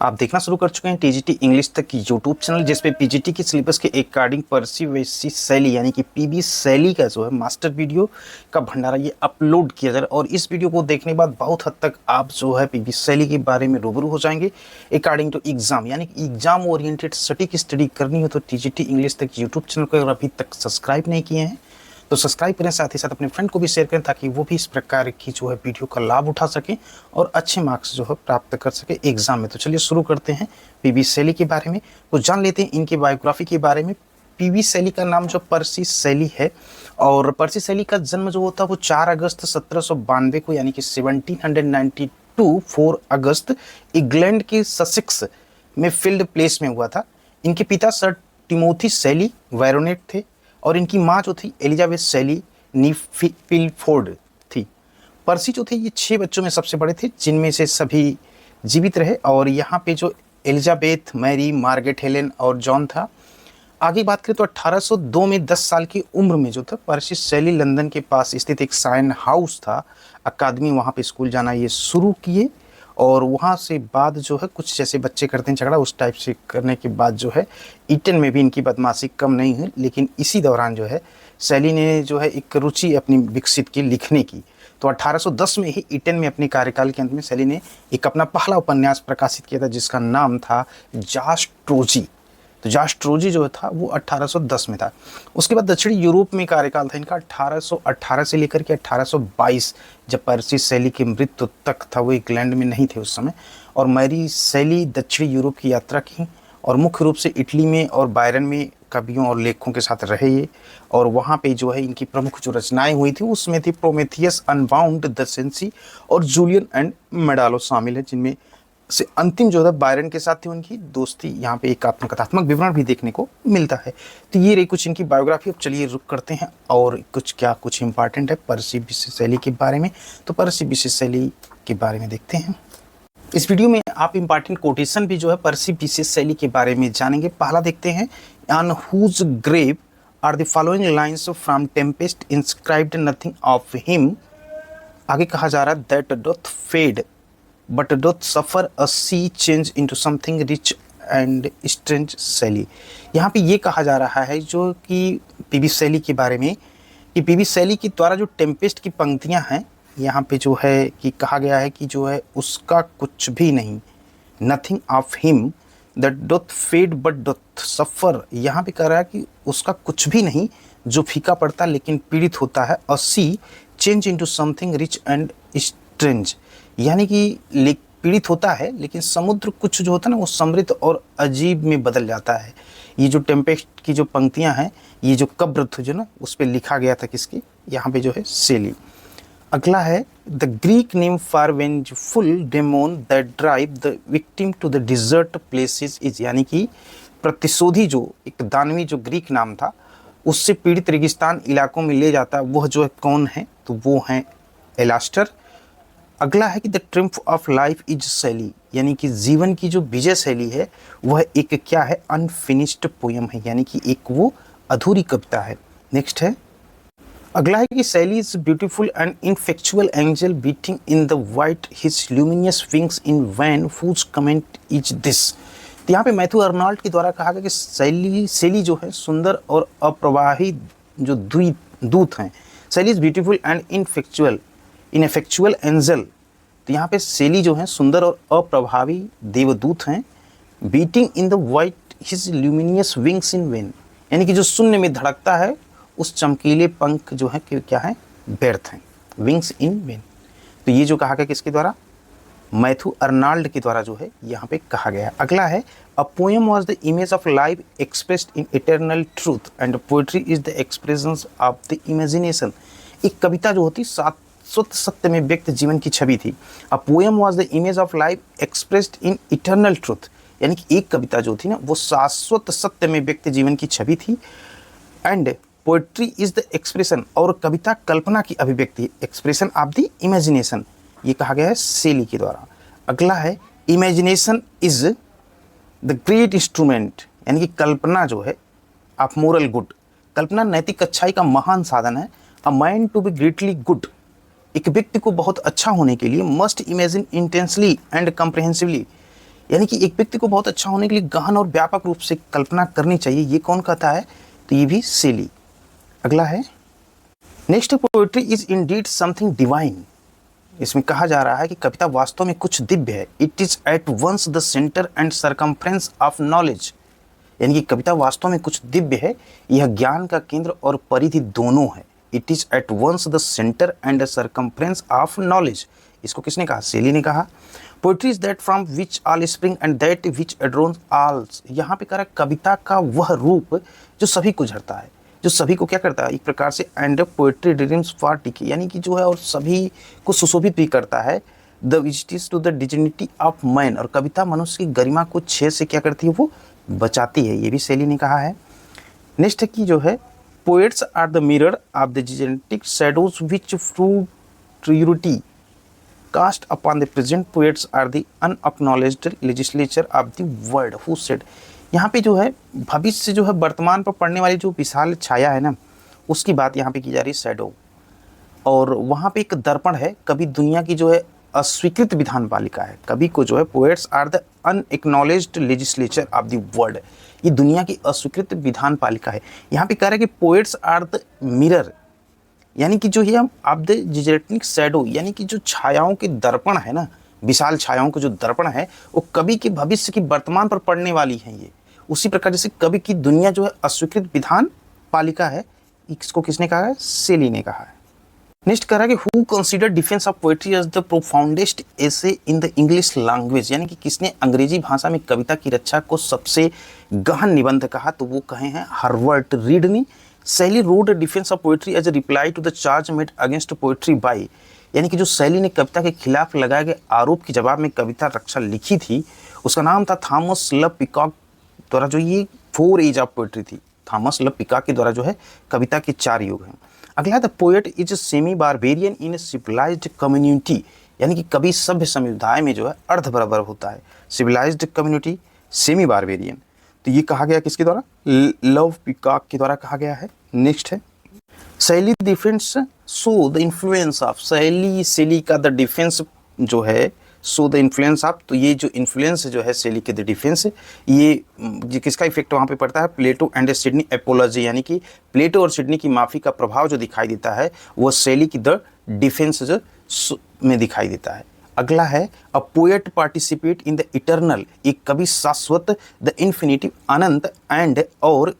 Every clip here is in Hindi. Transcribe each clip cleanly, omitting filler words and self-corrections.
आप देखना शुरू कर चुके हैं टीजीटी इंग्लिश तक यूट्यूब चैनल, जिसपे पीजीटी के सिलेबस के अकॉर्डिंग पर्सी वैसी शैली यानी कि पीबी शैली का जो है मास्टर वीडियो का भंडारा ये अपलोड किया जा रहा है। और इस वीडियो को देखने के बाद बहुत हद तक आप जो है पीबी शैली के बारे में रूबरू हो जाएंगे अकॉर्डिंग टू एग्जाम, यानी कि एग्जाम ओरिएंटेड सटीक स्टडी करनी हो तो टीजीटी इंग्लिश तक यूट्यूब चैनल को अगर अभी तक सब्सक्राइब नहीं किए हैं तो सब्सक्राइब करें, साथ ही साथ अपने फ्रेंड को भी शेयर करें ताकि वो भी इस प्रकार की जो है वीडियो का लाभ उठा सकें और अच्छे मार्क्स जो है प्राप्त कर सके एग्जाम में। तो चलिए शुरू करते हैं पीबी शैली के बारे में। तो जान लेते हैं इनकी बायोग्राफी के बारे में। पीबी शैली का नाम जो पर्सी शैली है और पर्सी शैली का जन्म जो होता है वो 4 अगस्त 1792 को यानी कि 1792 4 अगस्त इंग्लैंड के ससेक्स में फील्ड प्लेस में हुआ था। इनके पिता सर टिमोथी शैली बैरोनेट थे और इनकी माँ जो थी एलिजाबेथ शैली नीफील्डफोर्ड थी। पर्सी जो थे ये 6 बच्चों में सबसे बड़े थे, जिनमें से सभी जीवित रहे। और यहाँ पे जो एलिजाबेथ, मैरी, मार्गरेट, हेलेन और जॉन था। आगे बात करें तो 1802 में 10 साल की उम्र में जो था पर्सी शैली लंदन के पास स्थित एक साइन हाउस था अकादमी, वहाँ पे स्कूल जाना ये शुरू किए। और वहाँ से बाद जो है कुछ जैसे बच्चे करते हैं झगड़ा, उस टाइप से करने के बाद जो है ईटन में भी इनकी बदमाशी कम नहीं हुई। लेकिन इसी दौरान जो है शैली ने जो है एक रुचि अपनी विकसित की लिखने की। तो 1810 में ही ईटन में अपने कार्यकाल के अंत में शैली ने एक अपना पहला उपन्यास प्रकाशित किया था जिसका नाम था जास्ट्रोजी। तो जास्ट्रोजी जो था वो 1810 में था। उसके बाद दक्षिणी यूरोप में कार्यकाल था इनका 1818 से लेकर के 1822, जब पर्सी शैली की मृत्यु तक था। वो इंग्लैंड में नहीं थे उस समय। और मैरी शैली दक्षिणी यूरोप की यात्रा की और मुख्य रूप से इटली में और बायरन में कवियों और लेखकों के साथ रहे ये। और वहाँ पे जो है इनकी प्रमुख जो रचनाएं हुई थी उसमें थी प्रोमेथियस, अनबाउंड, द सेंसी और जूलियन एंड मेडालो शामिल है, जिनमें से अंतिम जो है बायरन के साथ थी उनकी दोस्ती। यहाँ पे एक आत्मकथात्मक विवरण भी देखने को मिलता है। तो ये रही कुछ इनकी बायोग्राफी। अब चलिए रुक करते हैं और कुछ इंपॉर्टेंट है पर्सी बिशे शैली के बारे में। तो पर्सी बिशे शैली के बारे में देखते हैं। इस वीडियो में आप इंपॉर्टेंट कोटेशन भी जो है पर्सी बिशे शैली के बारे में जानेंगे। पहला देखते हैं, on whose grave are the following lines from Tempest inscribed nothing of him. आगे कहा जा रहा है, that doth fade but doth suffer a sea change into something rich and strange शैली। यहाँ पे ये कहा जा रहा है जो कि पीबी शैली के बारे में कि पीबी शैली के द्वारा जो टेम्पेस्ट की पंक्तियाँ हैं, यहाँ पे जो है कि कहा गया है कि जो है उसका कुछ भी नहीं, nothing of him that doth fade but doth suffer. यहाँ पे कह रहा है कि उसका कुछ भी नहीं जो फीका पड़ता लेकिन पीड़ित होता है। A sea change into something rich and strange, यानी कि पीड़ित होता है लेकिन समुद्र कुछ जो होता है ना वो समृद्ध और अजीब में बदल जाता है। ये जो टेम्पेस्ट की जो पंक्तियां हैं, ये जो कब्र थी जो ना उस पर लिखा गया था किसकी, यहाँ पे जो है शैली। अगला है, the Greek name for vengeful demon that drive the victim to the desert places is, यानी कि प्रतिशोधी जो एक दानवी जो ग्रीक नाम था उससे पीड़ित रेगिस्तान इलाकों में ले जाता है, वह जो है कौन है, तो वो है एलास्टर। अगला है कि the triumph of life is शैली, यानी कि जीवन की जो विजय शैली है वह एक क्या है, अनफिनिश्ड पोयम है, यानी कि एक वो अधूरी कविता है। नेक्स्ट है, अगला है कि Shelley is beautiful and ineffectual angel beating in the white his luminous wings in vain whose comment is this. तो यहाँ पे मैथ्यू अर्नाल्ड के द्वारा कहा गया कि शैली जो है सुंदर और अप्रवाही जो दूत हैं। शैली is beautiful and ineffectual angel. तो यहाँ पे शैली जो है सुंदर और अप्रभावी देवदूत हैं। Beating in the white his luminous wings in when, यानी कि जो शून्य में धड़कता है उस चमकीले पंख जो है क्या है, व्यर्थ हैं, विंग्स इन वेन। तो ये जो कहा गया किसके द्वारा, मैथ्यू अर्नाल्ड के द्वारा जो है यहाँ पे कहा गया है। अगला है, a poem was the image of life expressed in eternal truth and poetry is the expression of the imagination. एक कविता जो होती शाश्वत सत्य में व्यक्त जीवन की छवि थी। A poem was the image of life expressed in eternal truth, यानी कि एक कविता जो थी ना वो शाश्वत सत्य में व्यक्त जीवन की छवि थी। And poetry is the expression, और कविता कल्पना की अभिव्यक्ति, एक्सप्रेशन ऑफ द इमेजिनेशन, ये कहा गया है शैली के द्वारा। अगला है, imagination is the great instrument, यानी कि कल्पना जो है ऑफ मोरल गुड, कल्पना नैतिक अच्छाई का महान साधन है। A mind to be greatly good, एक व्यक्ति को बहुत अच्छा होने के लिए must imagine intensely and comprehensively, यानी कि एक व्यक्ति को बहुत अच्छा होने के लिए गहन और व्यापक रूप से कल्पना करनी चाहिए। ये कौन कहता है? तो ये भी शेली। अगला है next, poetry is Indeed something divine. इसमें कहा जा रहा है कि कविता वास्तव में कुछ दिव्य है। It is at once the centre and circumference of knowledge. यानी कि कविता वास्तव में कुछ दिव्य है, यह ज्ञान का केंद्र और परिधि दोनों है। It is at once the centre and circumference of knowledge. इसको किसने कहा? शेली ने कहा। Poetry is that from which all spring and that which adorns all. यहाँ पे कह रहा है कविता का वह रूप जो सभी को झरता है, जो सभी को क्या करता है एक प्रकार से, एंड पोएट्री ड्रीम्स फॉर टिकी, यानी कि जो है और सभी को सुशोभित भी करता है। The visits to the dignity of man, और कविता मनुष्य की गरिमा को छेद से क्या करती है? वो बचाती है। ये भी शेली ने कहा है। नेक्स्ट है कि जो है poets are the mirror of the gigantic shadows which futurity cast upon the present. Poets are the unacknowledged legislature of the world who said. यहाँ पे जो है भविष्य से जो है वर्तमान पर पड़ने वाली जो विशाल छाया है ना, उसकी बात यहाँ पे की जा रही है, शैडो। और वहाँ पे एक दर्पण है, कभी दुनिया की जो है अस्वीकृत विधान पालिका है। कभी को जो है poets are the unacknowledged legislature of the world, ये दुनिया की अस्वीकृत विधान पालिका है। यहाँ पे कह रहा है कि पोएट्स आर द मिरर, यानी कि जो है ऑफ द जिजेंटिक शैडो, यानी कि जो छायाओं के दर्पण है ना, विशाल छायाओं के जो दर्पण है वो कभी के भविष्य की वर्तमान पर पड़ने वाली है। ये उसी प्रकार जैसे कभी की दुनिया जो है अस्वीकृत विधान पालिका है। इसको किसने कहा है? शेली ने कहा है। नेक्स्ट कह रहा है कि who consider defence of poetry as the profoundest essay in the English language, यानी कि किसने अंग्रेजी भाषा में कविता की रक्षा को सबसे गहन निबंध कहा? तो वो कहे हैं हर्बर्ट रीड ने। Shelley wrote defence of poetry as a reply to the charge made against poetry by, यानी कि जो शेली ने कविता के खिलाफ लगाए गए आरोप के जवाब में कविता रक्षा लिखी थी, उसका नाम था थॉमस लव पीकॉक द्वारा। जो ये 4 एज ऑफ पोएट्री थी, थॉमस लव पीकॉक के द्वारा जो है कविता के 4 युग हैं। अगला है the poet is semi barbarian in civilised community, यानी कि कवि सभ्य समुदाय में जो है अर्ध बराबर होता है। सिविलाइज्ड कम्युनिटी, सेमी बारबेरियन, तो ये कहा गया किसके द्वारा? लव पीकॉक के द्वारा कहा गया है। नेक्स्ट है Shelley defence so the influence of. Shelley का द डिफेंस जो है सो द इन्फ्लुएंस ऑफ, तो ये जो इन्फ्लुएंस जो है शेली के द डिफेंस, ये किसका इफेक्ट वहाँ पे पड़ता है? प्लेटो एंड सिडनी एपोलॉजी, यानी कि प्लेटो और सिडनी की माफ़ी का प्रभाव जो दिखाई देता है वो शेली की द डिफेंस जो में दिखाई देता है। अगला है a poet participate in the eternal, एक कवि शाश्वत, द इन्फिनिटिव अनंत, एंड और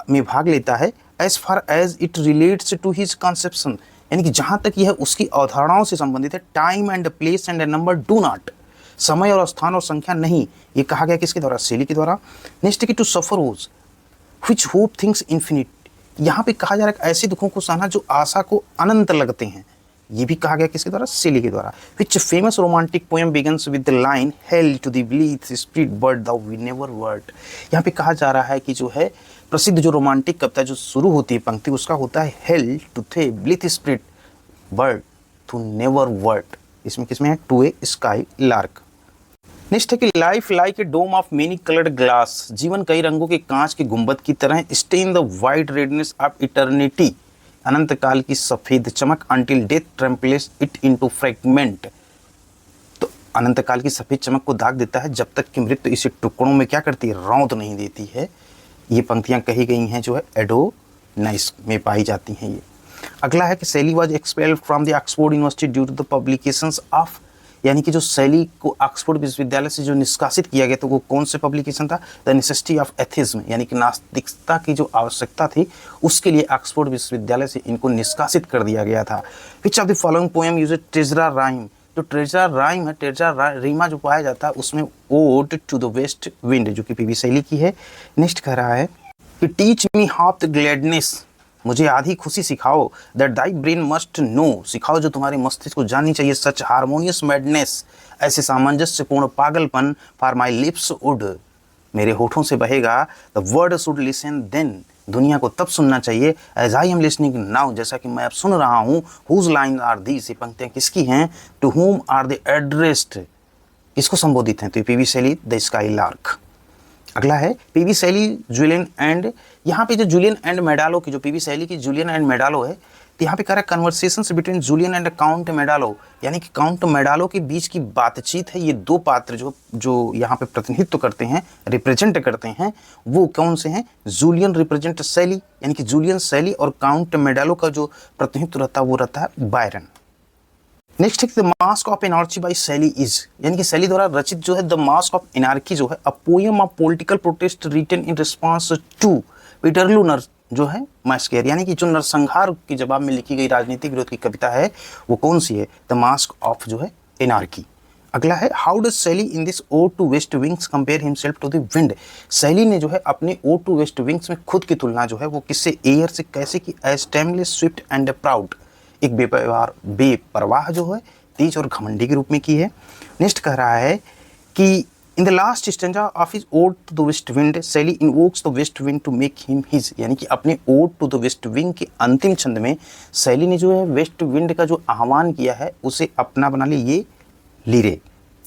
में भाग लेता है, as far as it relates to his conception, यानी कि जहाँ तक यह उसकी अवधारणाओं से संबंधित है। Time and place and number do not, समय और स्थान और संख्या नहीं। ये कहा गया किसके द्वारा? शेली के द्वारा। नेक्स्ट की to suffer woes which hope thinks infinite, यहाँ पे कहा जा रहा है ऐसे दुखों को सहना जो आशा को अनंत लगते हैं। ये भी कहा गया किसके द्वारा? शेली के द्वारा। Which famous romantic poem begins with the line hail to the blithe spirit bird the we never word. यहाँ पे कहा जा रहा है कि जो है प्रसिद्ध जो रोमांटिक कविता जो शुरू होती है पंक्ति, उसका होता है hail to thee blithe spirit bird to never word. इसमें किसमें है? To a skylark. Next है कि life like a dome of many coloured glass, जीवन कई रंगों के कांच के गुंबद की तरह। Stains the white radiance of eternity, अनंत काल की सफेद चमक। Until death tramples it into fragment, तो अनंत काल की सफेद चमक को दाग देता है जब तक कि मृत्यु इसे टुकड़ों में क्या करती है? रौंद नहीं देती है। ये पंक्तियां कही गई हैं जो है एडोनाइस में पाई जाती हैं ये। अगला है कि Shelley was expelled from the Oxford University due to the publications of, यानी कि जो शेली को ऑक्सफोर्ड विश्वविद्यालय से जो निष्कासित किया गया तो वो कौन से पब्लिकेशन था? द नेसेसिटी ऑफ एथिज्म, यानी कि नास्तिकता की जो आवश्यकता थी उसके लिए ऑक्सफोर्ड विश्वविद्यालय से इनको निष्कासित कर दिया गया था। Which of the following poem use terza rima, जो ट्रेजरा राइम है, ट्रेजरा रीमा जो पाया जाता है उसमें ode to the waste wind जो कि पीबी शेली की है। नेक्स्ट कह रहा है कि teach me half the gladness, मुझे आधी खुशी सिखाओ। That thy brain must know, सिखाओ जो तुम्हारे मस्तिष्क को जाननी चाहिए। सच हारमोनियस मैडनेस, ऐसे सामंजस्यपूर्ण पागलपन। फॉर माई लिप्स वुड, मेरे होठों से बहेगा। The world should listen then, दुनिया को तब सुनना चाहिए। As I am listening now, जैसा कि मैं अब सुन रहा हूँ। हुज लाइन आर दीज, ये पंक्तियाँ किसकी हैं? To whom are the addressed, किसको संबोधित हैं? तो PB Shelley the skylark. अगला है पीबी शेली जूलियन एंड, यहाँ पे जो जूलियन एंड मेडालो की, जो पीबी शेली की जूलियन एंड मेडालो है, तो यहाँ पे कह रहा है conversations between Julian and Count Maddalo, यानी कि काउंट मेडालो के बीच की बातचीत है। ये दो पात्र जो यहाँ पे प्रतिनिधित्व करते हैं, रिप्रेजेंट करते हैं, वो कौन से हैं? जूलियन रिप्रेजेंट शैली, यानी कि जूलियन शैली, और काउंट मेडालो का जो प्रतिनिधित्व रहता है वो रहता है बायरन। नेक्स्ट है the masque of anarchy by Shelley is, यानी कि शैली द्वारा रचित जो है द मास्क ऑफ एनार्की जो है a poem of political protest written in response to Peterloo जो है मैस्केर, यानी कि जो नरसंहार के जवाब में लिखी गई राजनीतिक विरोध की कविता है वो कौन सी है? द मास्क ऑफ जो है एनार्की। अगला है how does Shelley in this ode to west wings compare himself to the wind, Shelley ने जो है अपने ओड टू वेस्ट विंग्स में खुद की तुलना जो है वो किससे? एयर से कैसे की? As timeless swift and proud, एक बेपरवाह जो है, तेज और घमंडी के रूप में की है। नेक्स्ट कह रहा है कि in the last stanza of his ode to the waste wind Shelley invokes the waste wind to make him his, यानी कि अपने ode to the west wing के अंतिम छंद में शैली ने जो है वेस्ट विंड का जो आह्वान किया है उसे अपना बना ले ये लीरे।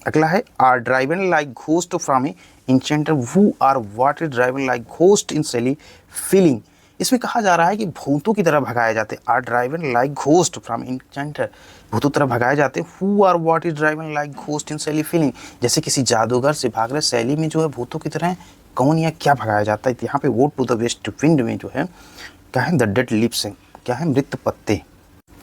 अगला है are driven like ghost from a enchanter who are water driven like ghost in Shelley feeling, इसमें कहा जा रहा है कि भूतों की तरह भगाए जाते, are driven like ghost from enchanter, भूतों की तरह भगाए जाते, who are what is driven like ghost in Shelley feeling, जैसे किसी जादूगर से भाग रहे शैली में जो है भूतों की तरह कौन या क्या भगाया जाता है। यहाँ पे ode to the west wind में जो है क्या है? द डेड लिप्स, क्या है? मृत पत्ते।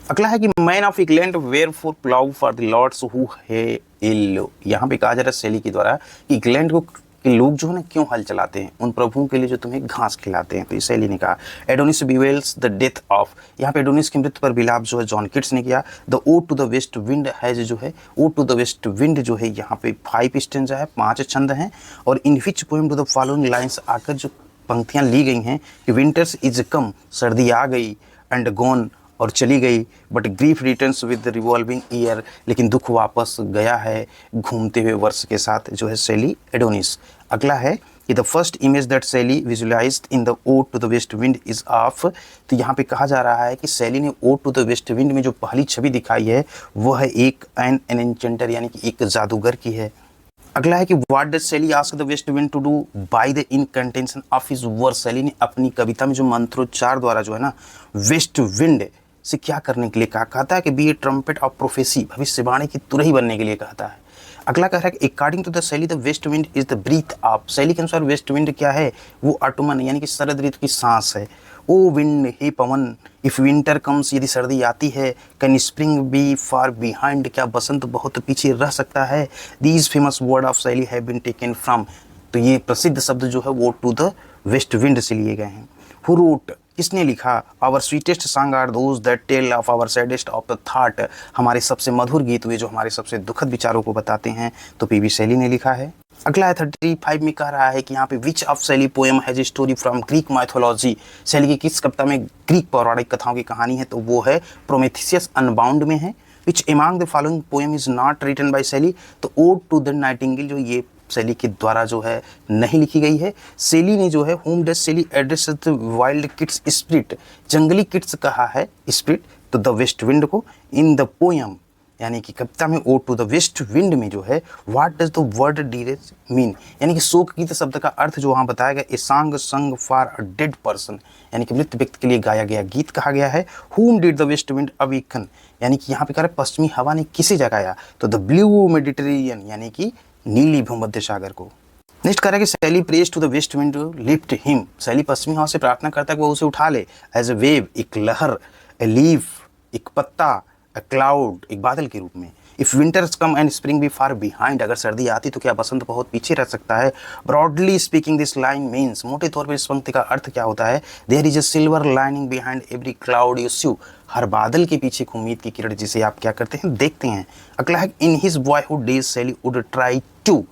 अगला है कि man of England wherefore plough for the lords who है इल, यहाँ पे कहा जा रहा है शैली के द्वारा कि इंग्लैंड को कि लोग जो है ना क्यों हल चलाते हैं? उन प्रभुओं के लिए जो तुम्हें घास खिलाते हैं। तो इस शैली ने कहा एडोनिस बिवेल्स द डेथ ऑफ, यहाँ पे एडोनिस की मृत्यु पर विलाप जो है जॉन किट्स ने किया। The ode to the waste wind है जो है ode to the waste wind जो है यहाँ पे 5 स्टेंजा है, 5 छंद हैं, और in which poem to the following lines आकर जो पंक्तियाँ ली गई हैं कि विंटर्स इज कम, सर्दी आ गई, एंड गॉन, और चली गई, but grief returns with the revolving year, लेकिन दुख वापस गया है घूमते हुए वर्ष के साथ, जो है शैली एडोनिस। अगला है कि the first image that Shelley visualised in the ode to the waste wind is of, तो यहाँ पे कहा जा रहा है कि शैली ने ode to the west wind में जो पहली छवि दिखाई है वह है एक एन एनचेंटर, यानी कि एक जादूगर की है। अगला है कि what does Shelley ask the waste wind to do by the incantation of his verse, Shelley ने अपनी कविता में जो मंत्रोच्चार द्वारा जो है ना वेस्ट विंड से क्या करने के लिए कहा? कहता है कि be a trumpet of prophecy, भविष्यवाणी की तुरही बनने के लिए कहता है। अगला कह रहा है कि according to the Shelley the waste wind is the breath of, Shelley के अनुसार वेस्ट विंड क्या है? वो ऑटोमन, यानी कि शरद ऋतु की सांस है। ओ विंड, हे पवन, इफ विंटर कम्स, यदि सर्दी आती है, can spring be far behind, क्या बसंत बहुत पीछे रह सकता है? These famous word of Shelley have been taken from, तो ये प्रसिद्ध शब्द जो है वो टू द वेस्ट विंड से लिए गए हैं। हु रोट, किसने लिखा? Our sweetest song are those that tell of our saddest of the thought, हमारे सबसे मधुर गीत वे जो हमारे सबसे दुखद विचारों को बताते हैं, तो पीबी शैली ने लिखा है। अगला है 35 में कह रहा है कि यहाँ पे विच ऑफ शैली poem has a story from Greek mythology, शैली की किस कविता में ग्रीक पौराणिक कथाओं की कहानी है? तो वो है प्रोमेथियस अनबाउंड में है। Which among the following poem is not written by Shelley, तो ओड टू द नाइटिंगेल जो ये शैली के द्वारा जो है नहीं लिखी गई है। शैली ने जो है होम डज शैली address the wild kids spirit, जंगली किड्स कहा है स्पिरिट तो द वेस्ट विंड को। इन द पोएम, यानी कि कविता में ode to the west wind में जो है what does the word dirge mean, यानी कि शोक गीत शब्द का अर्थ जो वहाँ बताया गया, ए सॉन्ग संग फॉर अ डेड पर्सन, यानी कि मृत व्यक्ति के लिए गाया गया गीत कहा गया है। हुम did the west wind awaken, यानी कि यहाँ पे कह रहे पश्चिमी हवा ने किसे जगाया? तो द ब्लू मेडिटेरेनियन, यानी कि नीली भूमध्य सागर को। नेक्स्ट कह रहा है कि Shelley prays to the waste wind to lift him, Shelley पश्चिमी हवा से प्रार्थना करता है कि वो उसे उठा ले। एज ए वेव, एक लहर, ए लीफ, एक पत्ता, ए क्लाउड, एक बादल के रूप में। If winters come and spring be far behind, अगर सर्दी आती तो क्या बसंत बहुत पीछे रह सकता है? Broadly speaking this line means, मोटे तौर पर इस पंक्ति का अर्थ क्या होता है? There is a silver lining behind every cloud you see, हर बादल के पीछे एक उम्मीद की किरण जिसे आप क्या करते हैं? देखते हैं। अगला है इन हिज बॉयहुड डेज शैली वुड ट्राई टू,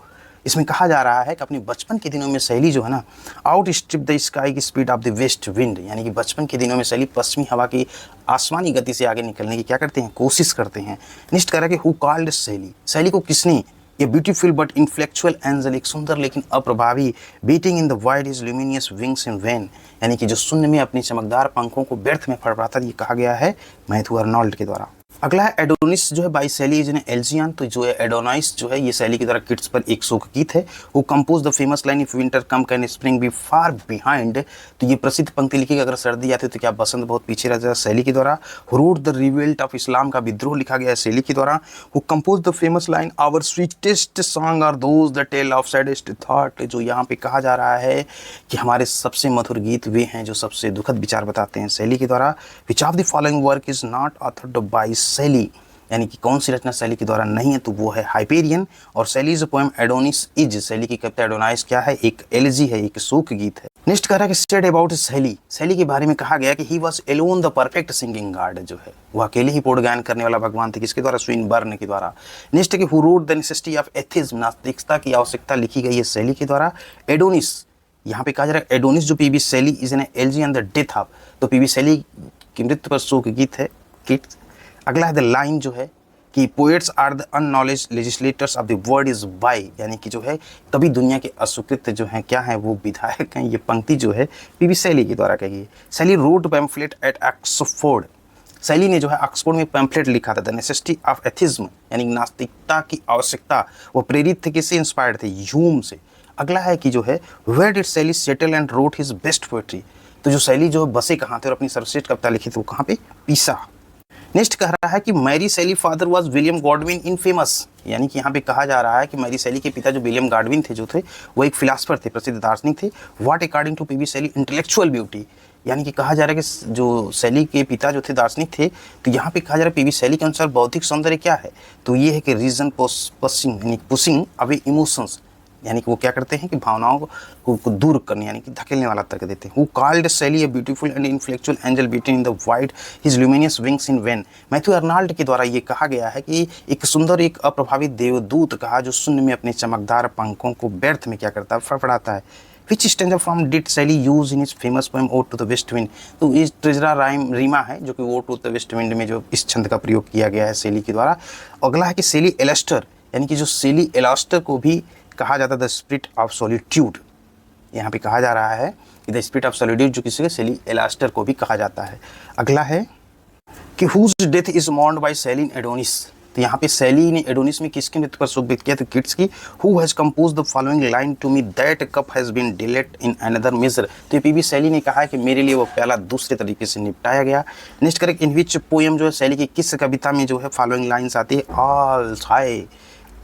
इसमें कहा जा रहा है कि अपने बचपन के दिनों में शैली जो है ना आउट स्ट्रिप द स्काई की speed of the waste wind, यानी कि बचपन के दिनों में शैली पश्चिमी हवा की आसमानी गति से आगे निकलने की क्या करते हैं? कोशिश करते हैं। नेक्स्ट कह रहा है कि हु कॉल्ड शैली, शैली को किसने? ये ब्यूटीफुल बट इनफ्लेक्चुअल एंजल, एक सुंदर लेकिन अप्रभावी, beating in the wide his luminous wings in vain, यानी कि जो शून्य में अपनी चमकदार पंखों को व्यर्थ में फड़फड़ाता, ये कहा गया है मैथ्यू अर्नोल्ड के द्वारा। अगला है एडोनिस जो है बाई शैली इज एन एल्जियन। तो जो है एडोनाइस जो है ये शैली की द्वारा किड्स पर एक शोक गीत है। वो compose the famous line if winter come can spring be far behind. तो ये प्रसिद्ध पंक्ति लिखी कि अगर सर्दी आती तो क्या बसंत बहुत पीछे रह जाए, शैली के द्वारा। Wrote the revolt of Islam का विद्रोह लिखा गया है शैली के द्वारा। वो compose the famous line our sweetest song are those the tell of saddest thought. जो यहाँ पे कहा जा रहा है कि हमारे सबसे मधुर गीत वे हैं जो सबसे दुखद विचार बताते हैं, शैली के द्वारा। विच of the following work is not authored by शैली, यानी कि कौन सी रचना शैली के द्वारा नहीं है, तो वो है हाइपेरियन। और शैली इज पोएम एडोनिस इज, शैली की कविता एडोनाइस क्या है, एक एलिजी है, एक शोक गीत है। नेक्स्ट कह रहा है कि सेड अबाउट शैली, शैली के बारे में कहा गया कि he was alone the perfect singing god, जो है वो अकेले ही पूर्ण गायन करने वाला भगवान थे, किसके द्वारा, स्विनबर्न के द्वारा। नेक्स्ट है कि who wrote the necessity of atheism, नास्तिकता की आवश्यकता लिखी गई है शैली के द्वारा। एडोनिस, यहाँ पे कहा जा रहा है एडोनिस जो PB Shelley is an elegy on the death of, तो पीबी शैली की मृत्यु पर शोक गीत है, किड्स। अगला है द लाइन जो है कि पोएट्स आर द अननॉलेज legislators of the world is by, यानी कि जो है कभी दुनिया के अस्वीकृत जो हैं क्या हैं वो विधायक हैं। ये पंक्ति जो है पीबी शैली के द्वारा कही है। शैली रोट पैम्फलेट एट ऑक्सफोर्ड, शैली ने जो है ऑक्सफोर्ड में पैम्फलेट लिखा था, द नेसेसिटी ऑफ एथिज्म, यानी नास्तिकता की आवश्यकता। वो प्रेरित थे, किससे इंस्पायर्ड थे, ह्यूम से। अगला है कि जो है वेयर डिड शैली settle and wrote his best poetry, तो जो शैली जो बसे कहाँ थे और अपनी सर्वश्रेष्ठ कविता लिखी थी वो कहाँ पे, पीसा। नेक्स्ट कह रहा है कि मैरी शैली father was William Godwin in famous, यानी कि यहाँ पे कहा जा रहा है कि मैरी शैली के पिता जो विलियम गॉडविन थे जो थे वो एक फिलासफर थे, प्रसिद्ध दार्शनिक थे। What according to PB Shelley intellectual beauty, यानी कि कहा जा रहा है कि जो शैली के पिता जो थे दार्शनिक थे, तो यहाँ पे कहा जा रहा है पीबी शैली के अनुसार बौद्धिक सौंदर्य क्या है, तो ये है कि रीजन पुशिंग, यानी पुशिंग अवे इमोशंस, यानी कि वो क्या करते हैं कि भावनाओं को दूर करने, यानी कि धकेलने वाला तर्क देते हैं। Who called Shelley a beautiful and intellectual angel beating in the wide his luminous wings in vain. Matthew Arnold के द्वारा ये कहा गया है कि एक सुंदर, एक अप्रभावित देवदूत कहा जो शून्य में अपने चमकदार पंखों को व्यर्थ में क्या करता है, फड़फड़ाता है। Which stanza from did Shelley use in his famous poem Ode to the waste Wind, तो ये ट्रेजरा राइम रीमा है जो कि Ode to the west wind में जो इस छंद का प्रयोग किया गया है शैली के द्वारा। अगला है कि शैली एलास्टर, यानी कि जो शैली एलास्टर को भी कहा जाता है द स्पिरिट ऑफ सॉलिट्यूड, यहाँ पे कहा जा रहा है कि द स्पिरिट ऑफ सॉलिट्यूड जो किसी शैली एलास्टर को भी कहा जाता है। अगला है कि हुज डेथ इज मॉर्न्ड बाय शैली इन एडोनिस, तो यहाँ पे शैली ने एडोनिस में किसके मृत्यु पर शोक व्यक्त किया, तो किड्स की। Who has compose the following line to me that cup has been delete in another major, तो ये पीबी शैली ने कहा है कि मेरे लिए वो प्याला दूसरे तरीके से निपटाया गया। Next correct in which poem जो है शैली की किस कविता में जो है फॉलोइंग लाइन्स आती है, alas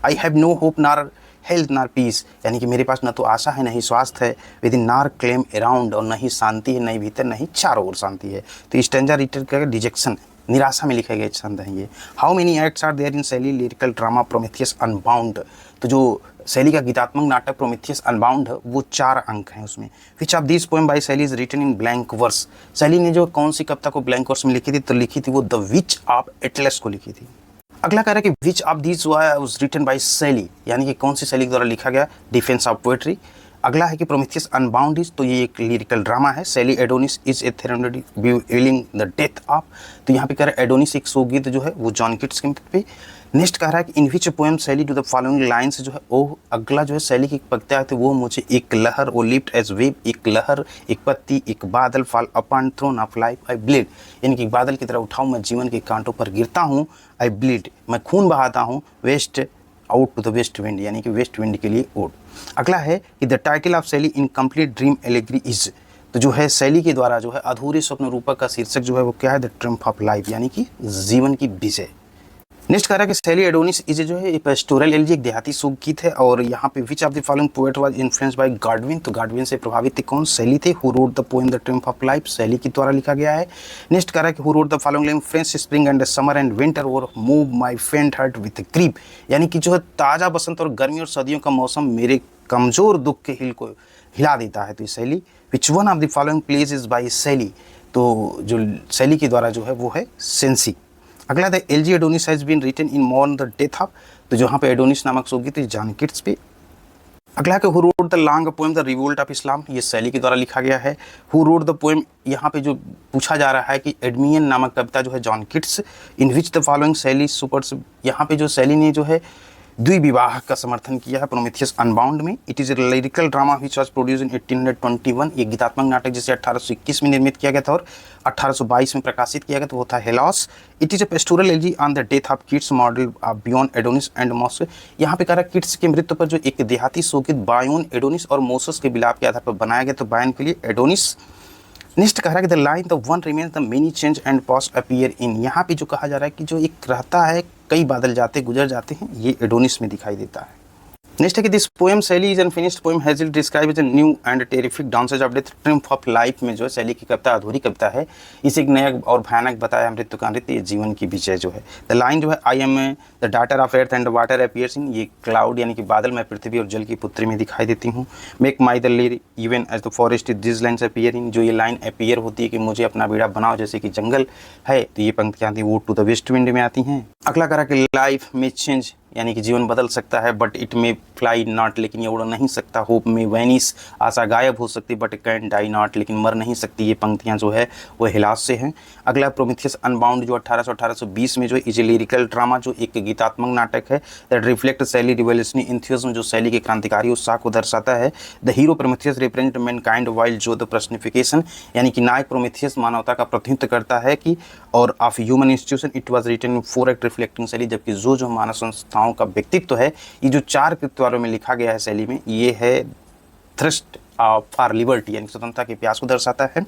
I have no hope nor health nor peace, यानी कि मेरे पास न तो आशा है नहीं स्वास्थ्य है, विद इन नार क्लेम अराउंड, और नहीं शांति है नहीं भीतर नहीं चारों ओर शांति है। तो स्टैंजा रिटर का डिजेक्शन, निराशा में लिखे गए छंद हैं ये। How many acts are there in Shelley lyrical drama Prometheus unbound, तो जो शैली का गीतात्मक नाटक प्रोमेथियस अनबाउंड है वो 4 अंक हैं उसमें। Which of this poem by Shelley is written in blank verse, Shelley ने जो कौन सी कविता को ब्लैंक वर्स में लिखी थी, तो लिखी थी वो द विच ऑफ एटलस को लिखी थी। अगला कह रहा है कि which of these was written by Shelley, यानी कि कौन सी शैली के द्वारा लिखा गया, डिफेंस ऑफ पोएट्री। अगला है कि प्रोमेथियस अनबाउंड इज, तो ये एक लिरिकल ड्रामा है। Shelley Adonais is a threnody revealing the death of, तो यहाँ पे कह रहा है एडोनिस एक शोक गीत जो है वो जॉन किट्स के मृत्यु पे। नेक्स्ट कह रहा है कि इन विच पोएम शैली टू द फॉलोइंग लाइन्स जो है ओ, अगला जो है शैली की कविता है वो मुझे एक लहर, वो लिफ्ट एज वेव, एक लहर, एक पत्ती, एक बादल, fall upon thorns of life I bleed, यानी कि बादल की तरह उठाऊं मैं जीवन के कांटों पर गिरता हूँ, आई ब्लीड मैं खून बहाता हूँ, west out to the waste wind, यानी कि वेस्ट विंड के लिए ओड। अगला है कि द टाइटल ऑफ शैली in complete dream allegory is, तो जो है शैली के द्वारा जो है अधूरे स्वप्न रूपक का शीर्षक जो है वो क्या है, द ट्रिम्फ ऑफ लाइफ, यानी कि जीवन की विजय। नेक्स्ट कह रहा है कि शैली एडोनिस इज जो है पेस्टोरल एलिजी, एक देहाती शोक गीत है। और यहाँ पे विच of the following poet was influenced by Godwin, तो गॉडविन से प्रभावित थे कौन, शैली थे। Who wrote the poem the triumph of life, शैली के द्वारा लिखा गया है। नेक्स्ट कह रहा है कि who wrote the following line fresh spring and summer and winter और मूव माय फेंट हार्ट विथ क्रीप, यानी कि जो है ताज़ा बसंत और गर्मी और सर्दियों का मौसम मेरे कमजोर दुख के हिल को हिला देता है, तो ये शैली। Which one of the following pledge is by Shelley, तो जो शैली के द्वारा जो है वो है सेंसी। अगला the elegy Adonais has been written in mourn the death of, तो जहाँ पे एडोनिस नामक शोक गीत जॉन किट्स पे। अगला है who wrote the long poem the revolt of इस्लाम, ये शैली के द्वारा लिखा गया है। हु रोट द पोएम, यहाँ पे जो पूछा जा रहा है कि एडमियन नामक कविता जो है John Keats, in which the following शैली सुपर्स, यहाँ पे जो शैली ने जो है द्विविवाह का समर्थन किया है प्रोमेथियस अनबाउंड में। It is A lyrical drama which was produce in 1821, ये गीतात्मक नाटक जिसे 1821 में निर्मित किया गया था और 1822 में प्रकाशित किया गया, तो वो था Hellas. It is a pastoral elegy on the death of Keats modelled beyond Adonis and Moses. यहाँ पे कह रहा है किड्स की मृत्यु पर जो एक देहाती शोकित बायोन एडोनिस और मोसेस के विलाप के आधार पर बनाया गया, तो बायन के लिए एडोनिस। नेक्स्ट कह रहा है कि the line the one remains the many change and pass appear in, यहाँ पे जो कहा जा रहा है कि जो एक रहता है कई बादल जाते गुजर जाते हैं, ये एडोनिस में दिखाई देता है। नेक्स्ट है कि this poem Shelley is unfinished poem has it describe as a new and terrific dances of death triumph of life में जो है शैली की कविता अधूरी कविता है, इसे एक नया और भयानक बताया मृत्यु का नृत्य, ये जीवन की विजय जो है। द लाइन जो है I am the daughter of earth and water appears in, ये क्लाउड यानी कि बादल मैं पृथ्वी और जल की पुत्री में दिखाई देती हूँ। Make my the lyre even as the forest this lines appear in, जो ये लाइन अपीयर होती है कि मुझे अपना बेड़ा बनाओ जैसे कि जंगल है, तो ये पंक्तियाँ आती हैं वो टू द वेस्ट विंड में आती हैं। अगला करा कि लाइफ में चेंज यानी कि जीवन बदल सकता है, बट इट में फ्लाई नॉट, लेकिन ये उड़ नहीं सकता। होप में वैनिस, आशा गायब हो सकती, बट कैन डाई नॉट, लेकिन मर नहीं सकती। ये पंक्तियाँ जो है वो हेलास से हैं। अगला प्रोमेथियस अनबाउंड जो 1820 में जो इज ए लिरिकल ड्रामा, जो एक गीतात्मक नाटक है दैट रिफ्लेक्ट शैली रिवोल्यूशनरी एंथुसियाज्म, जो शैली के क्रांतिकारी उत्साह को दर्शाता है। The hero Prometheus represent Mankind while जो द पर्सनिफिकेशन, यानी कि नायक प्रोमेथियस मानवता का प्रतिनिधित्व करता है कि और of human institution it was written in 4 act reflecting Shelley, जबकि जो मानव संस्थाओं का व्यक्तित्व है, ये जो 4 कृत्यों में लिखा गया है शैली में, ये है थ्रस्ट फॉर लिबर्टी यानी स्वतंत्रता के प्यास को दर्शाता है।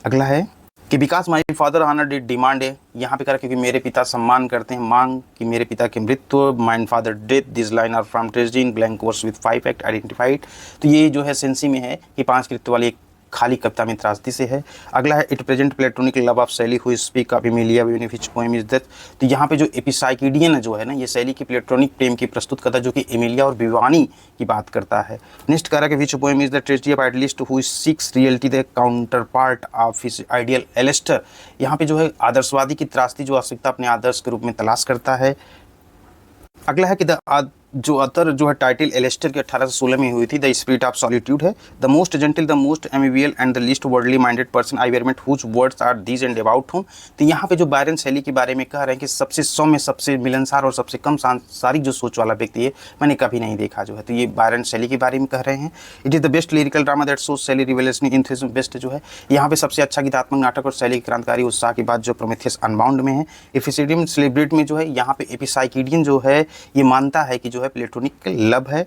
अगला है कि because my father honour did demand है, यहाँ पे कहा क्योंकि मेरे पिता सम्मान करते हैं, मांग कि मेरे पिता की मृत्यु, mine father death, this line are from tragedy in blank verse with 5 act identified, तो ये जो है सेंसी में है कि 5 कृत्य वाली एक खाली कविता में त्रासदी से है। अगला है it present platonic love of Shelley who speak of Emilia which poem is that, तो यहाँ पे जो एपिसाइकिडियन जो है ना, ये शैली की प्लेटोनिक प्रेम की प्रस्तुत करता है, जो कि एमिलिया और विवानी की बात करता है। नेक्स्ट कह रहा है कि which poem is the tragedy of idealist who seeks reality the counter part of his ideal Alastor, यहाँ पे जो है आदर्शवादी की त्रासदी जो आवश्यकता अपने आदर्श के रूप में तलाश करता है। अगला है कि जो अतर जो है टाइटल एलेस्टर की 1816 में हुई थी, द स्पिरिट ऑफ सॉलिट्यूड है। The most gentle, the most amiable and the least worldly minded person I ever met whose words are these and about whom, तो यहाँ पे जो बायरन शैली के बारे में कह रहे हैं कि सबसे सौम्य, सबसे मिलनसार और सबसे कम सांसारिक जो सोच वाला व्यक्ति है मैंने कभी नहीं देखा जो है, तो ये बायरन शैली के बारे में कह रहे हैं। It is the best lyrical drama that shows शैली रिवोल्यूशनरी एंथुसियाज्म बेस्ट, जो है यहाँ पे सबसे अच्छा गीतात्मक नाटक और शैली के क्रांतिकारी उत्साह की बात जो प्रोमेथियस अनबाउंड में है। एपिसाइडियम सेलिब्रेट में जो है यहाँ पे एपिसाइकिडियन जो है ये मानता है कि जो है प्लेटोनिक लव है।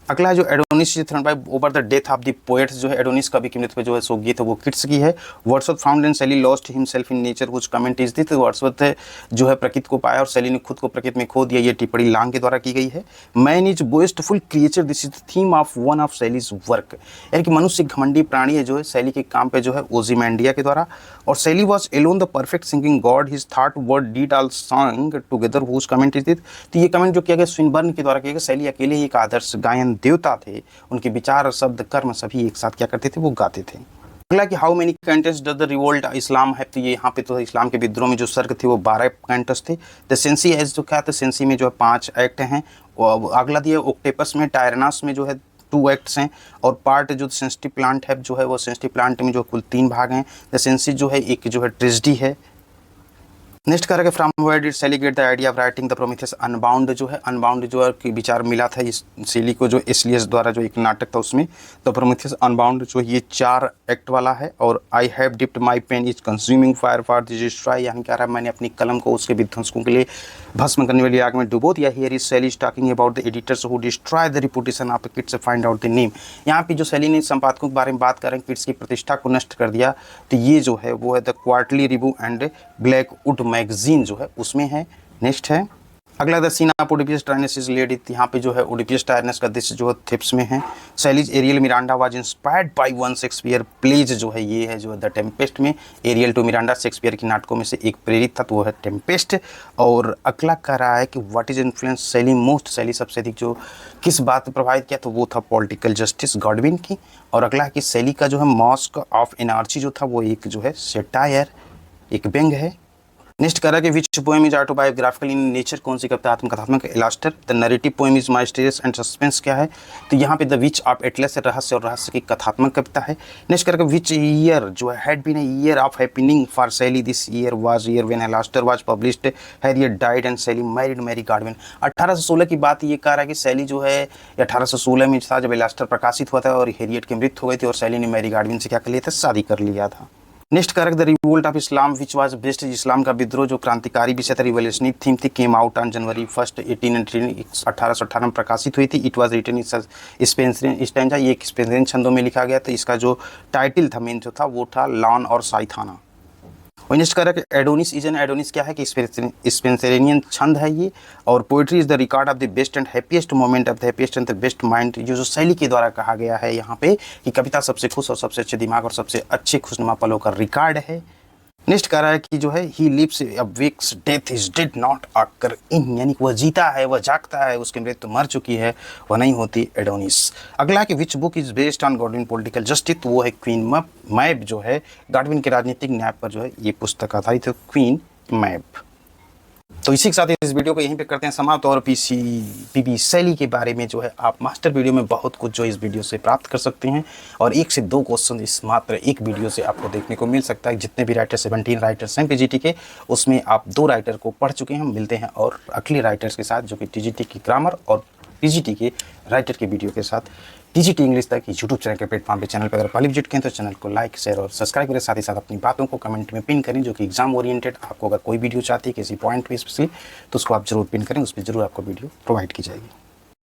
अगला जो Adonais throne by over the death of the poets, जो है एडोनिस कवि की मृत्यु पे जो है सो गीत है वो किड्स की है। वर्ड्सवर्थ फाउंड एंड शैली lost himself in nature which comment is this, Wordsworth जो है प्रकृति को पाया और शैली ने खुद को प्रकृति में खो दिया, ये टिप्पणी लांग के द्वारा की गई है। Man is boastful creature, this is the theme of one of Shelley's work, यानी कि मनुष्य घमंडी प्राणी है जो है शैली के काम पे जो है ओजिमैंडिया के द्वारा। और Shelley was alone the perfect singing god, his thought word deed all song together which comment is this, तो ये कमेंट जो किया गया स्विनबर्न के द्वारा किया गया, शैली अकेले ही एक आदर्श गायन देवता थे, उनके विचार शब्द कर्म सभी एक साथ क्या करते थे वो गाते थे। अगला कि how many cantos does the revolt Islam है, तो ये यहाँ पे तो इस्लाम के विद्रोह में जो सर्ग थे वो 12 कैंटस थे। द सेंसी एज जो क्या था, सेंसी में जो है 5 एक्ट हैं। अगला दिया ओक्टेपस में, टायरनास में जो है 2 एक्ट्स हैं। और पार्ट जो सेंसिटिव प्लांट है जो है वो सेंसिटिव प्लांट में जो कुल 3 भाग हैं। द सेंसी जो है एक जो है ट्रेजेडी है। नेक्स्ट करेंगे फ्रॉम वेयर डिड शैली get the idea of writing the Prometheus unbound, जो है अनबाउंड जो है कि विचार मिला था इस शैली को जो एसलियस द्वारा जो एक नाटक था उसमें, तो प्रोमेथियस अनबाउंड जो ये 4 एक्ट वाला है। और I have dipped my pen is consuming fire for the destroy, यानी क्या रहा मैंने अपनी कलम को उसके विध्वंसकों के लिए भस्म करने वाली आग में डुबो दिया। हियर इज शैली is talking about the editors who destroy the reputation of kids find out the name, यहाँ पे जो शैली ने संपादकों के बारे में बात करें किड्स की प्रतिष्ठा को नष्ट कर दिया, तो ये जो है वो है the quarterly review and Blackwood magazine जो है उसमें है। नेक्स्ट है अगला the scene of Oedipus Tyrannus is laid, यहाँ पे जो है ओडिपस टायरनेस का दृश्य जो है थिप्स में है। Shelley's Ariel Miranda was inspired by one Shakespeare plays, जो है ये है जो है द टेम्पेस्ट में एरियल टू मिरांडा शेक्सपियर की नाटकों में से एक प्रेरित था, तो वो है टेम्पेस्ट। और अगला कह रहा है कि व्हाट इज इन्फ्लुएंस शैली मोस्ट, शैली सबसे अधिक जो किस बात पर प्रभावित किया, तो वो था पॉलिटिकल जस्टिस गॉडविन की। और अगला है कि शैली का जो है मॉस्क ऑफ एनर्जी जो था वो एक जो है सेटायर, एक व्यंग है। नेक्स्ट कह रहा है कि which poem is autobiographical in nature, कौन सी कविता आत्मकथात्मक Alastor. The narrative poem is mysterious and suspense क्या है, तो यहाँ पे द विच ऑफ एटलस रहस्य और रहस्य की कथात्मक कविता है। नेक्स्ट कह रहा है विच ईयर जो है had been a year of happening for Shelley, this year was year when Alastor was published, Harriet died and Shelley married Mary Godwin. 1816 की बात ये कह रहा है कि शैली जो है 1816 में था जब एलास्टर प्रकाशित हुआ था और हैरियट की मृत्यु हो गई थी और शैली ने मैरी गॉडविन से क्या कर लिया था, शादी कर लिया था। Next correct the revolt of Islam which was best, इस्लाम का विद्रोह जो क्रांतिकारी विषय था, रिवोल्यूशनरी थीम थी, केम आउट ऑन जनवरी 1 1818 में प्रकाशित हुई थी। It was written Spenserian stanza, ये एक स्पेंसरियन छंदों में लिखा गया था। इसका जो टाइटल था मेन जो था वो था लॉन और साइथाना। और नेक्स्ट कह रहा है कि एडोनिस इज एन, एडोनिस क्या है कि स्पेंसरियन छंद है ये, और poetry is the record of the best and happiest moment of the happiest and the best mind, जो शैली के द्वारा कहा गया है यहाँ पे कि कविता सबसे खुश और सबसे अच्छे दिमाग और सबसे अच्छे खुशनुमा पलों का रिकॉर्ड है। नेक्स्ट कह रहा है कि जो है he lives awakes death is did not occur in, यानी कि वह जीता है, वह जागता है, उसकी मृत्यु मर चुकी है, वह नहीं होती एडोनिस। अगला है कि which book is based on Godwin political justice, वो है क्वीन मैप जो है गॉडविन के राजनीतिक न्याय पर जो है ये पुस्तक आधारित है, क्वीन मैप। तो इसी के साथ इस वीडियो को यहीं पे करते हैं समाप्त। और पीबी शैली के बारे में जो है आप मास्टर वीडियो में बहुत कुछ जो इस वीडियो से प्राप्त कर सकते हैं, और 1 से 2 क्वेश्चन इस मात्र एक वीडियो से आपको देखने को मिल सकता है। जितने भी राइटर 17 राइटर्स हैं पीजीटी के, उसमें आप 2 राइटर को पढ़ चुके हैं। हम मिलते हैं और अगले राइटर्स के साथ जो कि टीजीटी की ग्रामर और पीजीटी के राइटर के वीडियो के साथ टीजीटी इंग्लिश तक यूट्यूब चैनल के प्लेटफॉर्म पे। चैनल पर अगर पहले विजिट करें तो चैनल को लाइक शेयर और सब्सक्राइब करें, साथ ही साथ अपनी बातों को कमेंट में पिन करें, जो कि एग्जाम ओरिएंटेड आपको अगर कोई वीडियो चाहती है किसी पॉइंट पे स्पेशली, तो उसको आप जरूर पिन करें, उस पर जरूर आपको वीडियो प्रोवाइड की जाएगी।